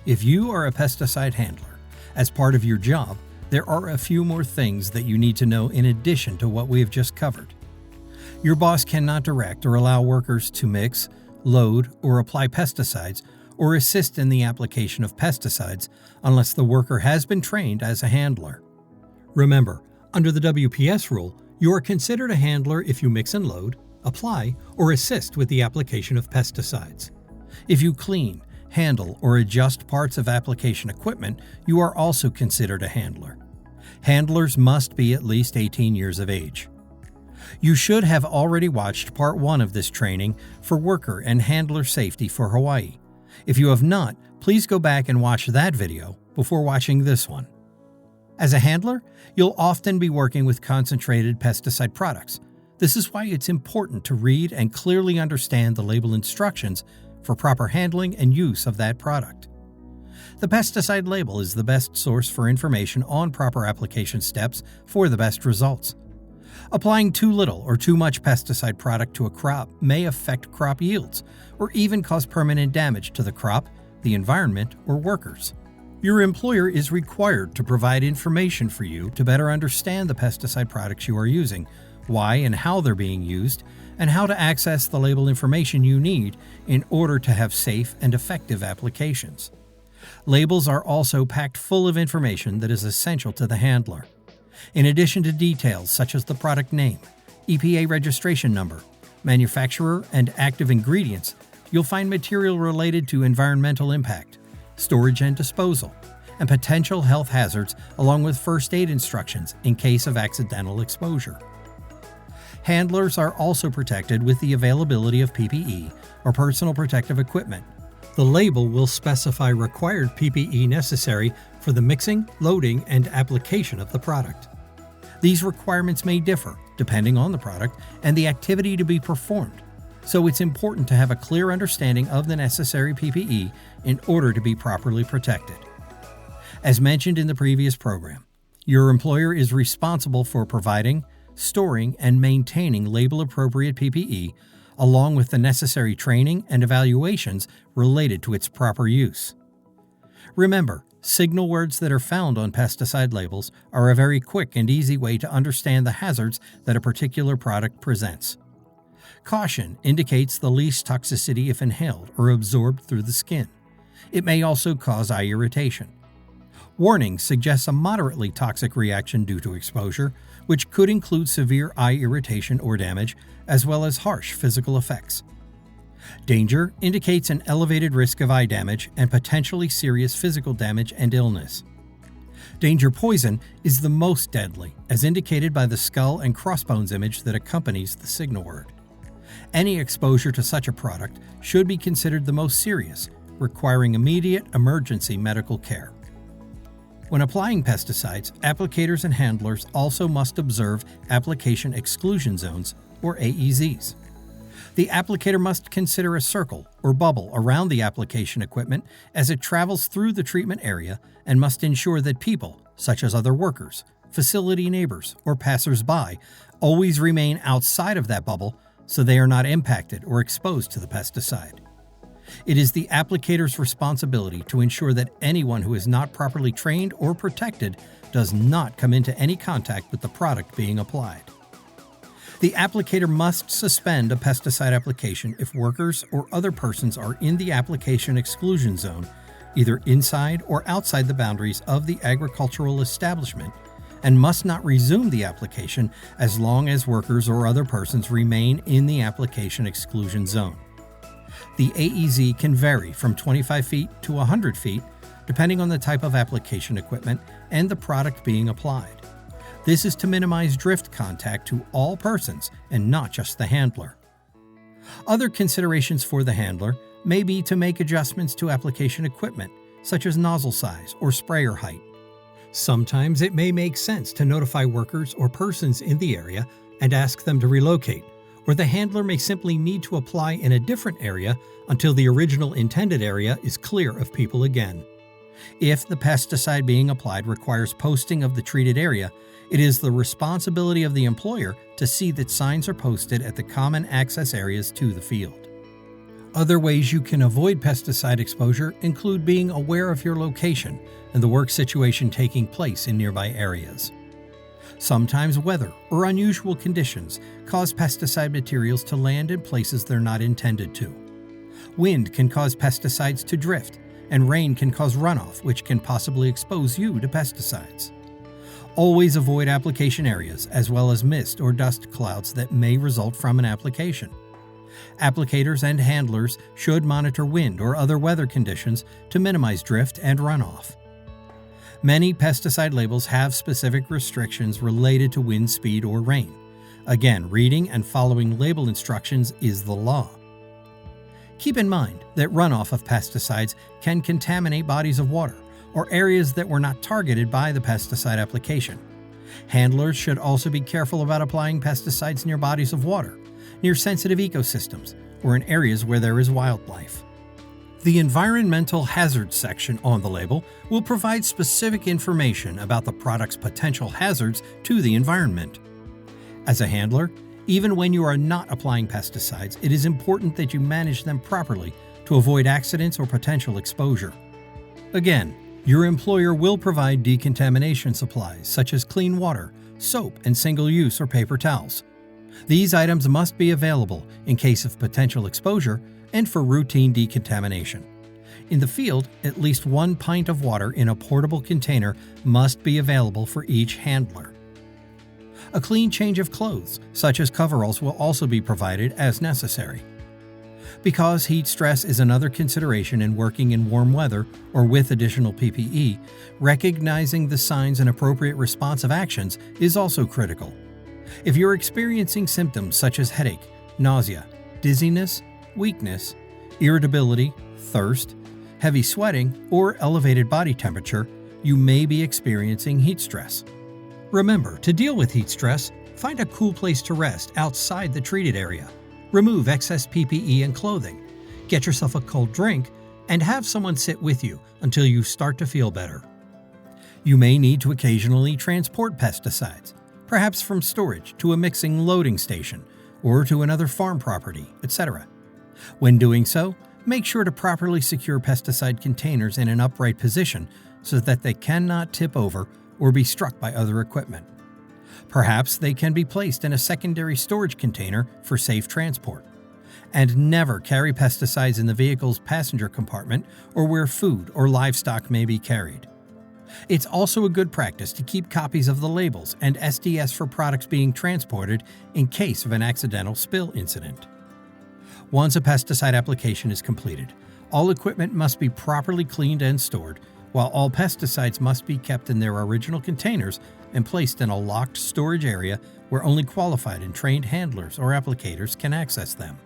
If you are a pesticide handler, as part of your job, there are a few more things that you need to know in addition to what we have just covered. Your boss cannot direct or allow workers to mix, load, or apply pesticides or assist in the application of pesticides unless the worker has been trained as a handler. Remember, under the WPS rule, you are considered a handler if you mix and load, apply, or assist with the application of pesticides. If you clean, handle, or adjust parts of application equipment, you are also considered a handler. Handlers must be at least 18 years of age. You should have already watched Part 1 of this training for worker and handler safety for Hawaii. If you have not, please go back and watch that video before watching this one. As a handler, you'll often be working with concentrated pesticide products. This is why it's important to read and clearly understand the label instructions for proper handling and use of that product. The pesticide label is the best source for information on proper application steps for the best results. Applying too little or too much pesticide product to a crop may affect crop yields or even cause permanent damage to the crop, the environment, or workers. Your employer is required to provide information for you to better understand the pesticide products you are using, why and how they're being used, and how to access the label information you need in order to have safe and effective applications. Labels are also packed full of information that is essential to the handler. In addition to details such as the product name, EPA registration number, manufacturer, and active ingredients, you'll find material related to environmental impact, storage and disposal, and potential health hazards along with first aid instructions in case of accidental exposure. Handlers are also protected with the availability of PPE or personal protective equipment. The label will specify required PPE necessary for the mixing, loading, and application of the product. These requirements may differ depending on the product and the activity to be performed, so it's important to have a clear understanding of the necessary PPE in order to be properly protected. As mentioned in the previous program, your employer is responsible for providing, storing, and maintaining label-appropriate PPE along with the necessary training and evaluations related to its proper use. Remember, signal words that are found on pesticide labels are a very quick and easy way to understand the hazards that a particular product presents. Caution indicates the least toxicity if inhaled or absorbed through the skin. It may also cause eye irritation. Warning suggests a moderately toxic reaction due to exposure, which could include severe eye irritation or damage, as well as harsh physical effects. Danger indicates an elevated risk of eye damage and potentially serious physical damage and illness. Danger poison is the most deadly, as indicated by the skull and crossbones image that accompanies the signal word. Any exposure to such a product should be considered the most serious, requiring immediate emergency medical care. When applying pesticides, applicators and handlers also must observe application exclusion zones, or AEZs. The applicator must consider a circle or bubble around the application equipment as it travels through the treatment area and must ensure that people, such as other workers, facility neighbors, or passers-by, always remain outside of that bubble so they are not impacted or exposed to the pesticide. It is the applicator's responsibility to ensure that anyone who is not properly trained or protected does not come into any contact with the product being applied. The applicator must suspend a pesticide application if workers or other persons are in the application exclusion zone, either inside or outside the boundaries of the agricultural establishment, and must not resume the application as long as workers or other persons remain in the application exclusion zone. The AEZ can vary from 25 feet to 100 feet, depending on the type of application equipment and the product being applied. This is to minimize drift contact to all persons and not just the handler. Other considerations for the handler may be to make adjustments to application equipment, such as nozzle size or sprayer height. Sometimes it may make sense to notify workers or persons in the area and ask them to relocate, or the handler may simply need to apply in a different area until the original intended area is clear of people again. If the pesticide being applied requires posting of the treated area, it is the responsibility of the employer to see that signs are posted at the common access areas to the field. Other ways you can avoid pesticide exposure include being aware of your location and the work situation taking place in nearby areas. Sometimes weather or unusual conditions cause pesticide materials to land in places they're not intended to. Wind can cause pesticides to drift, and rain can cause runoff, which can possibly expose you to pesticides. Always avoid application areas as well as mist or dust clouds that may result from an application. Applicators and handlers should monitor wind or other weather conditions to minimize drift and runoff. Many pesticide labels have specific restrictions related to wind speed or rain. Again, reading and following label instructions is the law. Keep in mind that runoff of pesticides can contaminate bodies of water or areas that were not targeted by the pesticide application. Handlers should also be careful about applying pesticides near bodies of water, near sensitive ecosystems, or in areas where there is wildlife. The environmental hazards section on the label will provide specific information about the product's potential hazards to the environment. As a handler, even when you are not applying pesticides, it is important that you manage them properly to avoid accidents or potential exposure. Again, your employer will provide decontamination supplies such as clean water, soap, and single-use or paper towels. These items must be available in case of potential exposure and for routine decontamination. In the field, at least 1 pint of water in a portable container must be available for each handler. A clean change of clothes, such as coveralls, will also be provided as necessary. Because heat stress is another consideration in working in warm weather or with additional PPE, recognizing the signs and appropriate responsive actions is also critical. If you're experiencing symptoms such as headache, nausea, dizziness, weakness, irritability, thirst, heavy sweating, or elevated body temperature, you may be experiencing heat stress. Remember, to deal with heat stress, find a cool place to rest outside the treated area. Remove excess PPE and clothing. Get yourself a cold drink and have someone sit with you until you start to feel better. You may need to occasionally transport pesticides, perhaps from storage to a mixing loading station or to another farm property, etc. When doing so, make sure to properly secure pesticide containers in an upright position so that they cannot tip over or be struck by other equipment. Perhaps they can be placed in a secondary storage container for safe transport. And never carry pesticides in the vehicle's passenger compartment or where food or livestock may be carried. It's also a good practice to keep copies of the labels and SDS for products being transported in case of an accidental spill incident. Once a pesticide application is completed, all equipment must be properly cleaned and stored, while all pesticides must be kept in their original containers and placed in a locked storage area where only qualified and trained handlers or applicators can access them.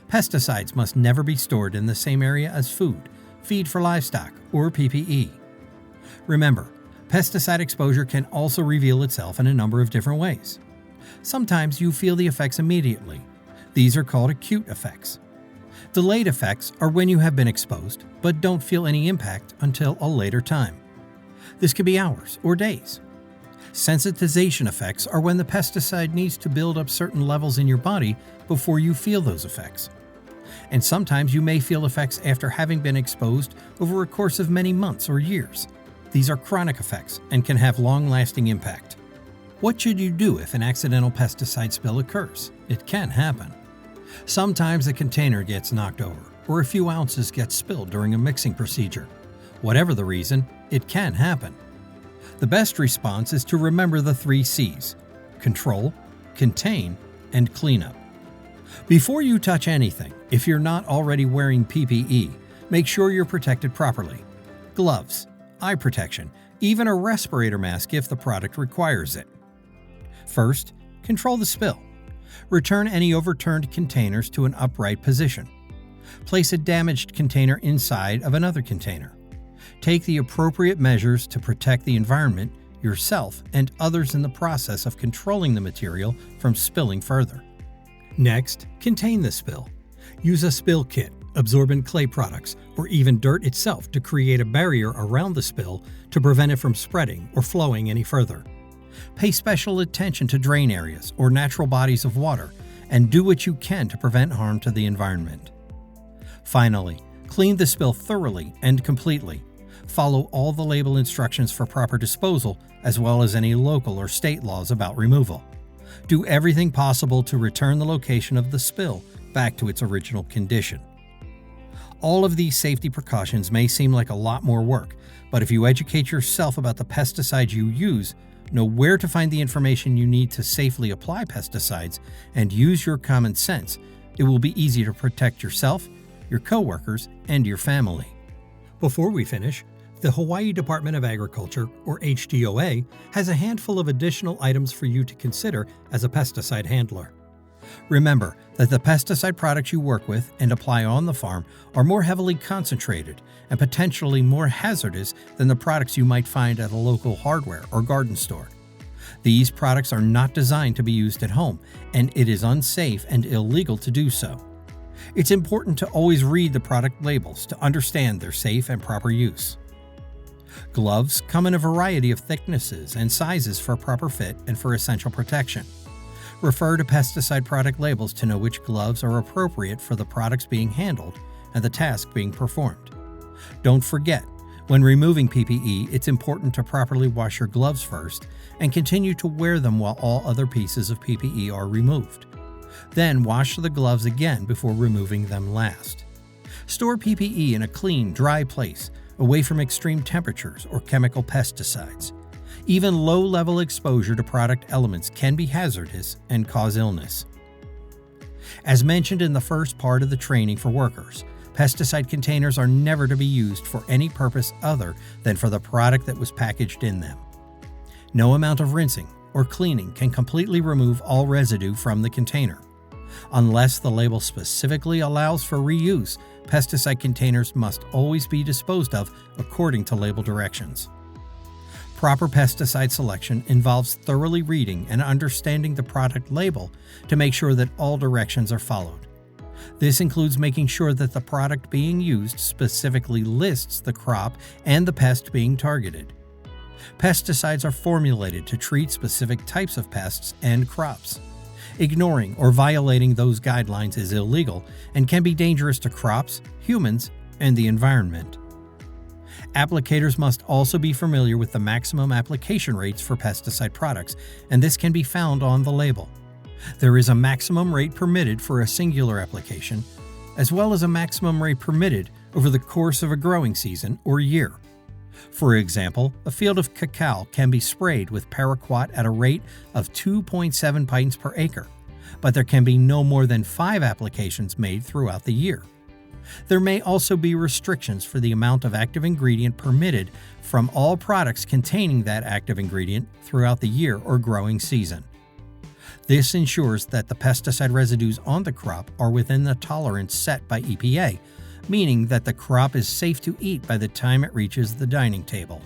Pesticides must never be stored in the same area as food, feed for livestock, or PPE. Remember, pesticide exposure can also reveal itself in a number of different ways. Sometimes you feel the effects immediately. These are called acute effects. Delayed effects are when you have been exposed but don't feel any impact until a later time. This could be hours or days. Sensitization effects are when the pesticide needs to build up certain levels in your body before you feel those effects. And sometimes you may feel effects after having been exposed over a course of many months or years. These are chronic effects and can have long-lasting impact. What should you do if an accidental pesticide spill occurs? It can happen. Sometimes a container gets knocked over, or a few ounces get spilled during a mixing procedure. Whatever the reason, it can happen. The best response is to remember the 3 C's: control, contain, and cleanup. Before you touch anything, if you're not already wearing PPE, make sure you're protected properly. Gloves, eye protection, even a respirator mask if the product requires it. First, control the spill. Return any overturned containers to an upright position. Place a damaged container inside of another container. Take the appropriate measures to protect the environment, yourself, and others in the process of controlling the material from spilling further. Next, contain the spill. Use a spill kit, absorbent clay products, or even dirt itself to create a barrier around the spill to prevent it from spreading or flowing any further. Pay special attention to drain areas or natural bodies of water, and do what you can to prevent harm to the environment. Finally, clean the spill thoroughly and completely. Follow all the label instructions for proper disposal, as well as any local or state laws about removal. Do everything possible to return the location of the spill back to its original condition. All of these safety precautions may seem like a lot more work, but if you educate yourself about the pesticides you use, know where to find the information you need to safely apply pesticides, and use your common sense, it will be easy to protect yourself, your coworkers, and your family. Before we finish, the Hawaii Department of Agriculture, or HDOA, has a handful of additional items for you to consider as a pesticide handler. Remember that the pesticide products you work with and apply on the farm are more heavily concentrated and potentially more hazardous than the products you might find at a local hardware or garden store. These products are not designed to be used at home, and it is unsafe and illegal to do so. It's important to always read the product labels to understand their safe and proper use. Gloves come in a variety of thicknesses and sizes for proper fit and for essential protection. Refer to pesticide product labels to know which gloves are appropriate for the products being handled and the task being performed. Don't forget, when removing PPE, it's important to properly wash your gloves first and continue to wear them while all other pieces of PPE are removed. Then wash the gloves again before removing them last. Store PPE in a clean, dry place, away from extreme temperatures or chemical pesticides. Even low-level exposure to product elements can be hazardous and cause illness. As mentioned in the first part of the training for workers, pesticide containers are never to be used for any purpose other than for the product that was packaged in them. No amount of rinsing or cleaning can completely remove all residue from the container. Unless the label specifically allows for reuse, pesticide containers must always be disposed of according to label directions. Proper pesticide selection involves thoroughly reading and understanding the product label to make sure that all directions are followed. This includes making sure that the product being used specifically lists the crop and the pest being targeted. Pesticides are formulated to treat specific types of pests and crops. Ignoring or violating those guidelines is illegal and can be dangerous to crops, humans, and the environment. Applicators must also be familiar with the maximum application rates for pesticide products, and this can be found on the label. There is a maximum rate permitted for a singular application, as well as a maximum rate permitted over the course of a growing season or year. For example, a field of cacao can be sprayed with paraquat at a rate of 2.7 pints per acre, but there can be no more than 5 applications made throughout the year. There may also be restrictions for the amount of active ingredient permitted from all products containing that active ingredient throughout the year or growing season. This ensures that the pesticide residues on the crop are within the tolerance set by EPA, meaning that the crop is safe to eat by the time it reaches the dining table.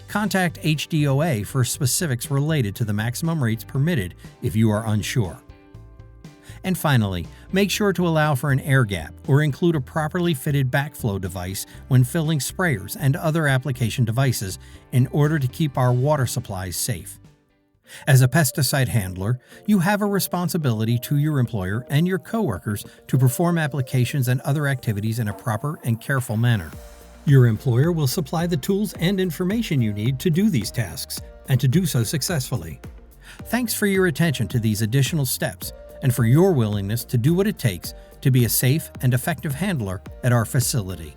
Contact HDOA for specifics related to the maximum rates permitted if you are unsure. And finally, make sure to allow for an air gap or include a properly fitted backflow device when filling sprayers and other application devices in order to keep our water supplies safe. As a pesticide handler, you have a responsibility to your employer and your coworkers to perform applications and other activities in a proper and careful manner. Your employer will supply the tools and information you need to do these tasks and to do so successfully. Thanks for your attention to these additional steps and for your willingness to do what it takes to be a safe and effective handler at our facility.